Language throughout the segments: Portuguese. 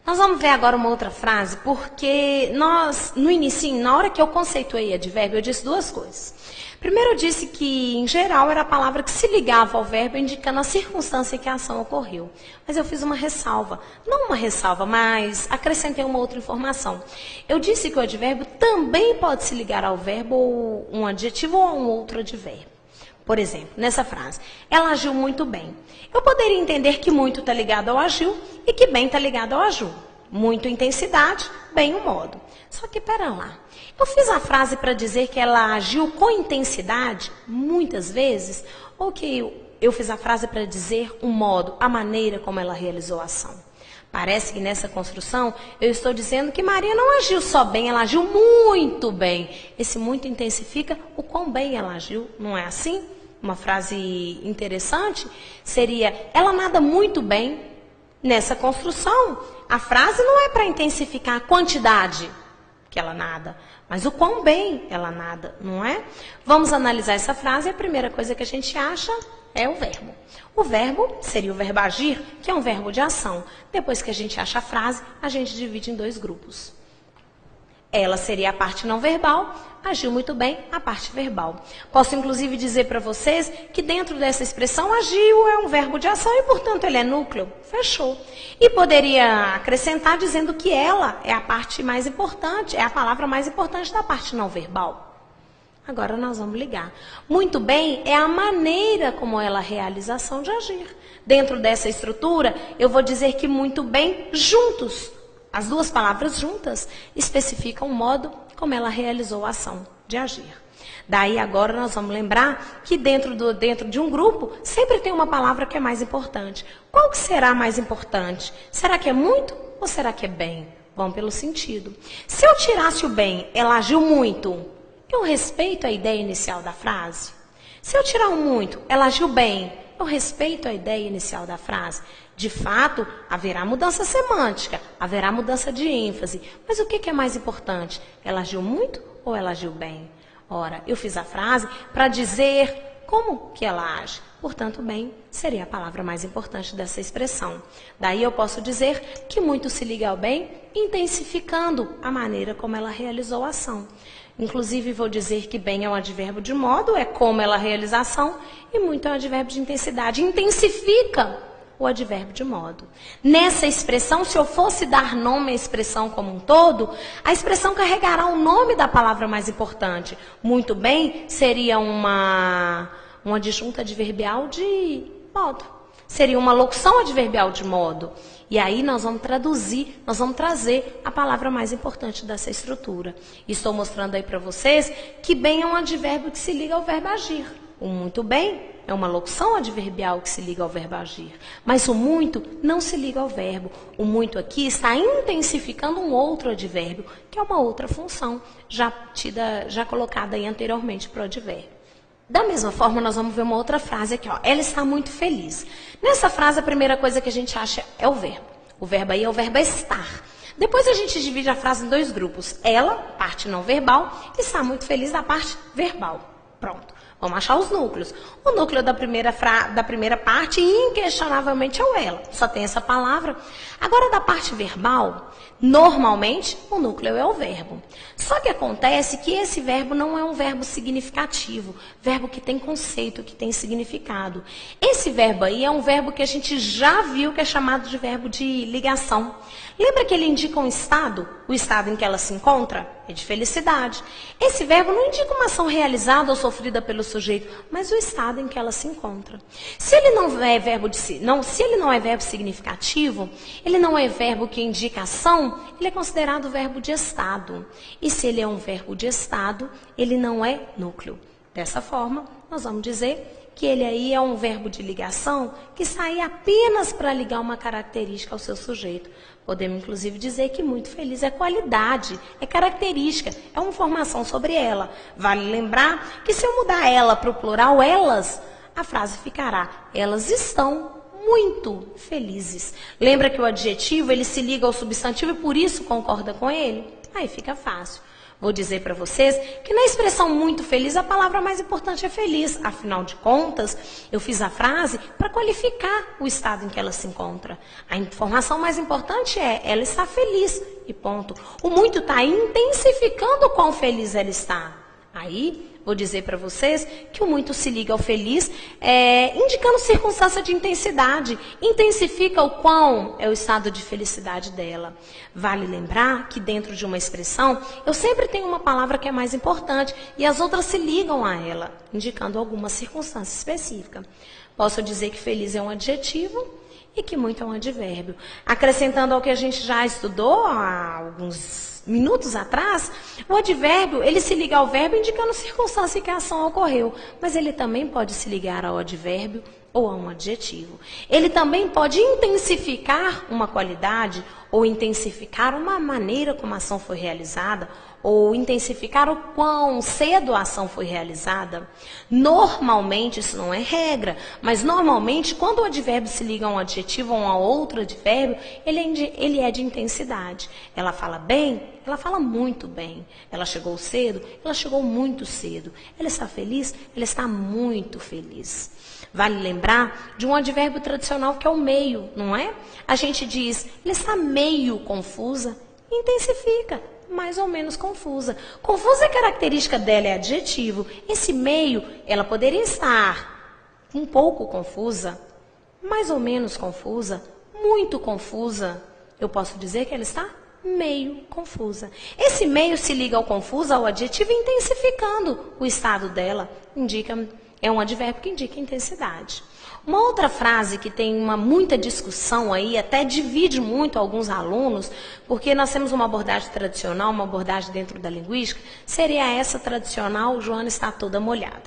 Nós vamos ver agora uma outra frase, porque no início, na hora que eu conceituei advérbio, eu disse duas coisas. Primeiro, eu disse que, em geral, era a palavra que se ligava ao verbo, indicando a circunstância em que a ação ocorreu. Mas eu fiz uma ressalva. Não uma ressalva, mas acrescentei uma outra informação. Eu disse que o advérbio também pode se ligar ao verbo, ou um adjetivo ou a um outro advérbio. Por exemplo, nessa frase, ela agiu muito bem. Eu poderia entender que muito está ligado ao agiu e que bem está ligado ao agiu. Muito intensidade, bem o modo. Só que, pera lá, eu fiz a frase para dizer que ela agiu com intensidade, muitas vezes, ou que eu fiz a frase para dizer o modo, a maneira como ela realizou a ação? Parece que nessa construção eu estou dizendo que Maria não agiu só bem, ela agiu muito bem. Esse muito intensifica o quão bem ela agiu, não é assim? Uma frase interessante seria, ela nada muito bem. Nessa construção, a frase não é para intensificar a quantidade que ela nada, mas o quão bem ela nada, não é? Vamos analisar essa frase e a primeira coisa que a gente acha é o verbo. O verbo seria o verbo agir, que é um verbo de ação. Depois que a gente acha a frase, a gente divide em dois grupos. Ela seria a parte não verbal, agiu muito bem a parte verbal. Posso inclusive dizer para vocês que dentro dessa expressão agiu é um verbo de ação e, portanto, ele é núcleo. Fechou. E poderia acrescentar dizendo que ela é a parte mais importante, é a palavra mais importante da parte não verbal. Agora nós vamos ligar. Muito bem é a maneira como ela realiza a ação de agir. Dentro dessa estrutura, eu vou dizer que muito bem juntos. As duas palavras juntas especificam o modo como ela realizou a ação de agir. Daí agora nós vamos lembrar que dentro de um grupo sempre tem uma palavra que é mais importante. Qual que será mais importante? Será que é muito ou será que é bem? Vamos pelo sentido. Se eu tirasse o bem, ela agiu muito, eu respeito a ideia inicial da frase? Se eu tirar o muito, ela agiu bem, eu respeito a ideia inicial da frase? De fato, haverá mudança semântica, haverá mudança de ênfase. Mas o que é mais importante? Ela agiu muito ou ela agiu bem? Ora, eu fiz a frase para dizer como que ela age. Portanto, bem seria a palavra mais importante dessa expressão. Daí eu posso dizer que muito se liga ao bem, intensificando a maneira como ela realizou a ação. Inclusive, vou dizer que bem é um advérbio de modo, é como ela realiza a ação, e muito é um advérbio de intensidade. Intensifica o advérbio de modo. Nessa expressão, se eu fosse dar nome à expressão como um todo, a expressão carregará o nome da palavra mais importante. Muito bem seria uma adjunta adverbial de modo. Seria uma locução adverbial de modo. E aí nós vamos traduzir, nós vamos trazer a palavra mais importante dessa estrutura. Estou mostrando aí para vocês que bem é um advérbio que se liga ao verbo agir. O muito bem é uma locução adverbial que se liga ao verbo agir. Mas o muito não se liga ao verbo. O muito aqui está intensificando um outro advérbio, que é uma outra função, já colocada aí anteriormente para o advérbio. Da mesma forma, nós vamos ver uma outra frase aqui, ó. Ela está muito feliz. Nessa frase, a primeira coisa que a gente acha é o verbo. O verbo aí é o verbo estar. Depois a gente divide a frase em dois grupos. Ela, parte não verbal, está muito feliz da parte verbal. Pronto. Vamos achar os núcleos. O núcleo da primeira parte, inquestionavelmente, é o ela. Só tem essa palavra. Agora, da parte verbal, normalmente, o núcleo é o verbo. Só que acontece que esse verbo não é um verbo significativo. Verbo que tem conceito, que tem significado. Esse verbo aí é um verbo que a gente já viu que é chamado de verbo de ligação. Lembra que ele indica um estado? O estado em que ela se encontra? É de felicidade. Esse verbo não indica uma ação realizada ou sofrida pelo sujeito, mas o estado em que ela se encontra. Se ele não é verbo significativo, ele não é verbo que indica ação, ele é considerado verbo de estado. E se ele é um verbo de estado, ele não é núcleo. Dessa forma, nós vamos dizer que ele aí é um verbo de ligação que sai apenas para ligar uma característica ao seu sujeito. Podemos, inclusive, dizer que muito feliz é qualidade, é característica, é uma informação sobre ela. Vale lembrar que se eu mudar ela para o plural, elas, a frase ficará, elas estão muito felizes. Lembra que o adjetivo, ele se liga ao substantivo e por isso concorda com ele? Aí fica fácil. Vou dizer para vocês que na expressão muito feliz, a palavra mais importante é feliz. Afinal de contas, eu fiz a frase para qualificar o estado em que ela se encontra. A informação mais importante é, ela está feliz e ponto. O muito está intensificando o quão feliz ela está. Aí, vou dizer para vocês que o muito se liga ao feliz, indicando circunstância de intensidade. Intensifica o quão é o estado de felicidade dela. Vale lembrar que dentro de uma expressão, eu sempre tenho uma palavra que é mais importante e as outras se ligam a ela, indicando alguma circunstância específica. Posso dizer que feliz é um adjetivo e que muito é um advérbio. Acrescentando ao que a gente já estudou há alguns minutos atrás, o advérbio, ele se liga ao verbo indicando circunstância em que a ação ocorreu, mas ele também pode se ligar ao advérbio ou a um adjetivo. Ele também pode intensificar uma qualidade ou intensificar uma maneira como a ação foi realizada, ou intensificar o quão cedo a ação foi realizada. Normalmente, isso não é regra, mas normalmente, quando o advérbio se liga a um adjetivo ou a outro advérbio, ele é de intensidade. Ela fala bem, ela fala muito bem. Ela chegou cedo, ela chegou muito cedo. Ela está feliz, ela está muito feliz. Vale lembrar de um advérbio tradicional que é o meio, não é? A gente diz, ela está meio confusa, intensifica. Mais ou menos confusa. Confusa é característica dela, é adjetivo. Esse meio, ela poderia estar um pouco confusa, mais ou menos confusa, muito confusa. Eu posso dizer que ela está meio confusa. Esse meio se liga ao confusa, ao adjetivo, intensificando o estado dela. É um advérbio que indica intensidade. Uma outra frase que tem muita discussão aí, até divide muito alguns alunos, porque nós temos uma abordagem tradicional, uma abordagem dentro da linguística, seria essa tradicional, Joana está toda molhada.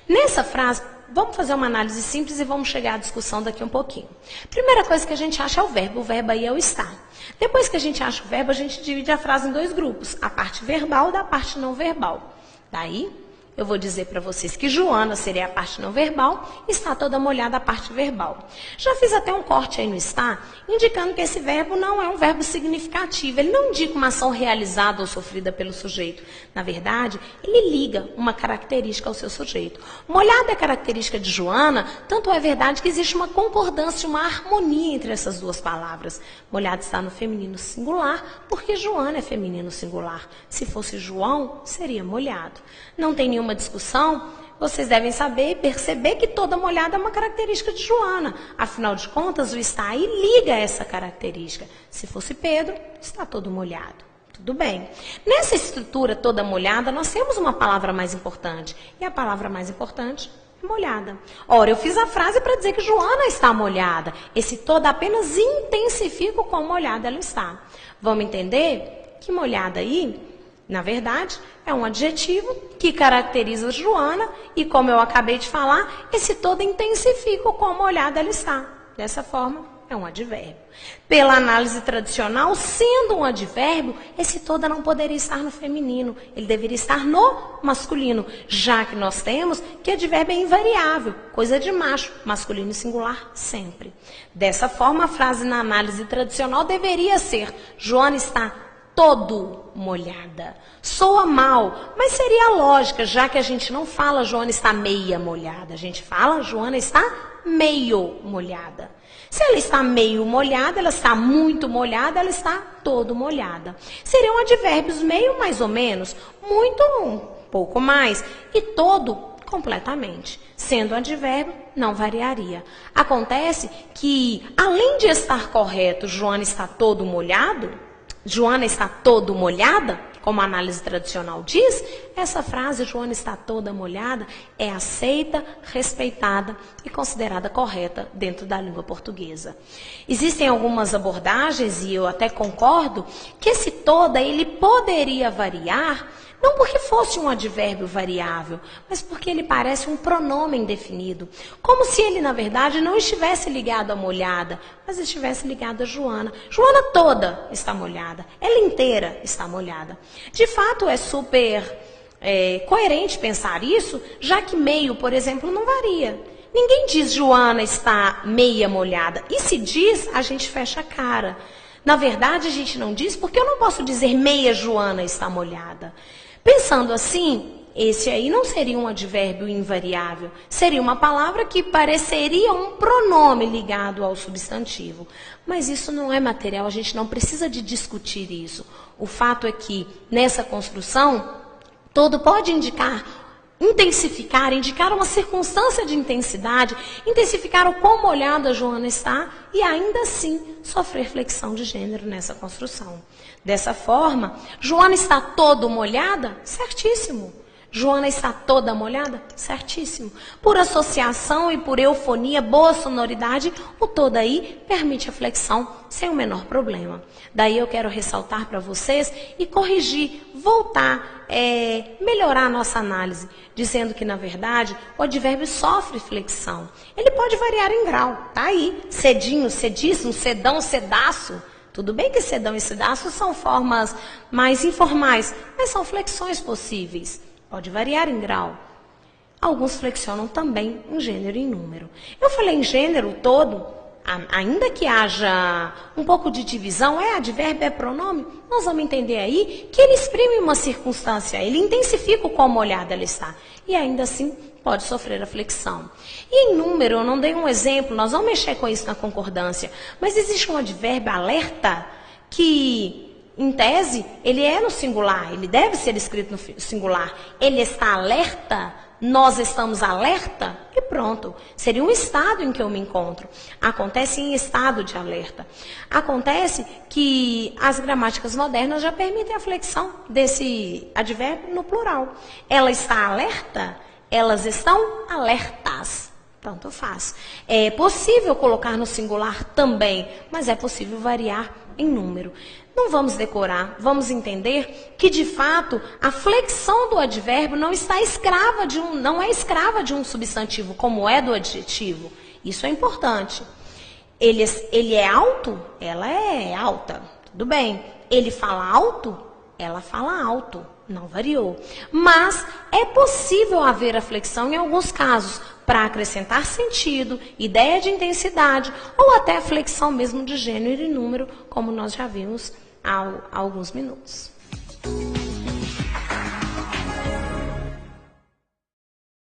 Nessa frase, vamos fazer uma análise simples e vamos chegar à discussão daqui um pouquinho. Primeira coisa que a gente acha é o verbo aí é o estar. Depois que a gente acha o verbo, a gente divide a frase em dois grupos, a parte verbal da parte não verbal. Daí, eu vou dizer para vocês que Joana seria a parte não verbal, está toda molhada a parte verbal. Já fiz até um corte aí no está, indicando que esse verbo não é um verbo significativo. Ele não indica uma ação realizada ou sofrida pelo sujeito. Na verdade, ele liga uma característica ao seu sujeito. Molhada é característica de Joana, tanto é verdade que existe uma concordância, uma harmonia entre essas duas palavras. Molhada está no feminino singular, porque Joana é feminino singular. Se fosse João, seria molhado. Não tem nenhuma discussão, vocês devem saber e perceber que toda molhada é uma característica de Joana. Afinal de contas, o está aí liga essa característica. Se fosse Pedro, está todo molhado. Tudo bem. Nessa estrutura toda molhada, nós temos uma palavra mais importante. E a palavra mais importante é molhada. Ora, eu fiz a frase para dizer que Joana está molhada. Esse toda apenas intensifica o quão molhada ela está. Vamos entender que molhada aí, na verdade, é um adjetivo que caracteriza Joana e, como eu acabei de falar, esse todo intensifica o quão molhada ela está. Dessa forma, é um advérbio. Pela análise tradicional, sendo um advérbio, esse toda não poderia estar no feminino, ele deveria estar no masculino, já que nós temos que advérbio é invariável, coisa de macho, masculino e singular sempre. Dessa forma, a frase na análise tradicional deveria ser: Joana está todo molhada. Soa mal, mas seria lógica, já que a gente não fala Joana está meia molhada, a gente fala Joana está meio molhada. Se ela está meio molhada, ela está muito molhada, ela está todo molhada. Seriam advérbios meio mais ou menos, muito um pouco mais, e todo completamente. Sendo advérbio, não variaria. Acontece que, além de estar correto, Joana está todo molhado, Joana está todo molhada, como a análise tradicional diz, essa frase, Joana está toda molhada, é aceita, respeitada e considerada correta dentro da língua portuguesa. Existem algumas abordagens, e eu até concordo, que esse toda ele poderia variar, não porque fosse um advérbio variável, mas porque ele parece um pronome indefinido. Como se ele, na verdade, não estivesse ligado à molhada, mas estivesse ligado a Joana. Joana toda está molhada, ela inteira está molhada. De fato, é super coerente pensar isso, já que meio, por exemplo, não varia. Ninguém diz Joana está meia molhada. E se diz, a gente fecha a cara. Na verdade, a gente não diz porque eu não posso dizer meia Joana está molhada. Pensando assim, esse aí não seria um advérbio invariável, seria uma palavra que pareceria um pronome ligado ao substantivo. Mas isso não é material, a gente não precisa de discutir isso. O fato é que, nessa construção, todo pode indicar, intensificar, indicar uma circunstância de intensidade, intensificar o quão molhada a Joana está e ainda assim sofrer flexão de gênero nessa construção. Dessa forma, Joana está toda molhada? Certíssimo. Joana está toda molhada? Certíssimo. Por associação e por eufonia, boa sonoridade, o todo aí permite a flexão sem o menor problema. Daí eu quero ressaltar para vocês e corrigir, voltar, melhorar a nossa análise, dizendo que, na verdade, o advérbio sofre flexão. Ele pode variar em grau, tá aí. Cedinho, cedíssimo, cedão, cedaço. Tudo bem que cedão e cedaço são formas mais informais, mas são flexões possíveis. Pode variar em grau. Alguns flexionam também em gênero e em número. Eu falei em gênero todo, ainda que haja um pouco de divisão, é advérbio, é pronome, nós vamos entender aí que ele exprime uma circunstância, ele intensifica o quão molhada ela está. E ainda assim pode sofrer a flexão. E em número, eu não dei um exemplo, nós vamos mexer com isso na concordância, mas existe um advérbio alerta que, em tese, ele é no singular, ele deve ser escrito no singular. Ele está alerta, nós estamos alerta e pronto. Seria um estado em que eu me encontro. Acontece em estado de alerta. Acontece que as gramáticas modernas já permitem a flexão desse advérbio no plural. Ela está alerta, elas estão alertas. Tanto faz. É possível colocar no singular também, mas é possível variar em número. Não vamos decorar, vamos entender que, de fato, a flexão do advérbio não é escrava de um substantivo, como é do adjetivo. Isso é importante. Ele é alto? Ela é alta. Tudo bem. Ele fala alto? Ela fala alto. Não variou. Mas é possível haver a flexão em alguns casos, para acrescentar sentido, ideia de intensidade, ou até a flexão mesmo de gênero e número, como nós já vimos há alguns minutos.